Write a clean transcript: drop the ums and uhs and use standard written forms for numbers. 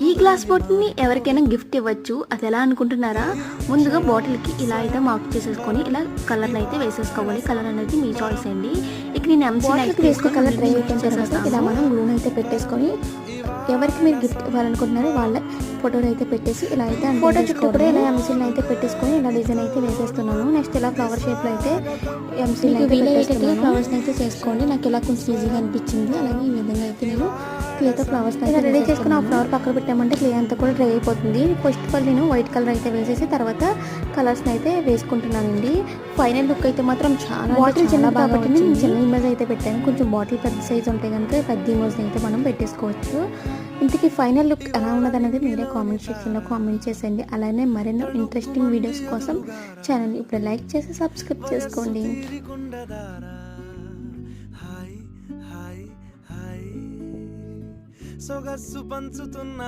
ఈ గ్లాస్ బాటిల్ని ఎవరికైనా గిఫ్ట్ ఇవ్వచ్చు. అది ఎలా అనుకుంటున్నారా? ముందుగా బాటిల్కి ఇలా అయితే మార్క్ చేసేసుకొని ఇలా కలర్ని అయితే వేసేసుకోవాలి. కలర్ అనేది మీ చాయిస్ అండి. ఇక నేను ఎంసీకి వేసుకుని కలర్ డ్రై అయిపోయిన తర్వాత ఇలా మనం గ్లూని అయితే పెట్టేసుకొని ఎవరికి మీరు గిఫ్ట్ ఇవ్వాలనుకుంటున్నారో వాళ్ళ ఫోటోలు అయితే పెట్టేసి ఇలా అయితే ఫోటో చుట్టూ కూడా ఇలా ఎంసీని అయితే పెట్టేసుకొని ఇలా డిజైన్ అయితే వేసేస్తున్నాను. నెక్స్ట్ ఇలా ఫ్లవర్ షేప్లో అయితే ఎంసీని అయితే పెట్టేస్తున్నాను. ఫ్లవర్స్ని అయితే చేసుకోండి. నాకు ఇలా కొంచెం ఈజీగా అనిపించింది. అలాగే ఈ విధంగా అయితే నేను క్లేతో ఫ్లవర్స్ అయితే రెడీ చేసుకుని ఆ ఫ్లవర్ పక్కన పెట్టామంటే క్లే అంతా కూడా డ్రై అయిపోతుంది. ఫస్ట్ ఆఫ్ ఆల్ నేను వైట్ కలర్ అయితే వేసేసి తర్వాత కలర్స్ని అయితే వేసుకుంటున్నానండి. ఫైనల్ లుక్ అయితే మాత్రం చాలా బాటిల్ చిన్న కాబట్టి నేను చిన్న ఇమేజ్ అయితే పెట్టాను. కొంచెం బాటిల్ పెద్ద సైజ్ ఉంటే కనుక పెద్ద ఇమేజ్ అయితే మనం పెట్టేసుకోవచ్చు. ఇంతకీ ఫైనల్ లుక్ ఎలా ఉన్నదనేది మీరే కామెంట్ సెక్షన్లో కామెంట్ చేసేయండి. అలానే మరెన్నో ఇంట్రెస్టింగ్ వీడియోస్ కోసం ఛానల్ ఇప్పుడు లైక్ చేసి సబ్స్క్రైబ్ చేసుకోండి. సొగసు పంచుతున్న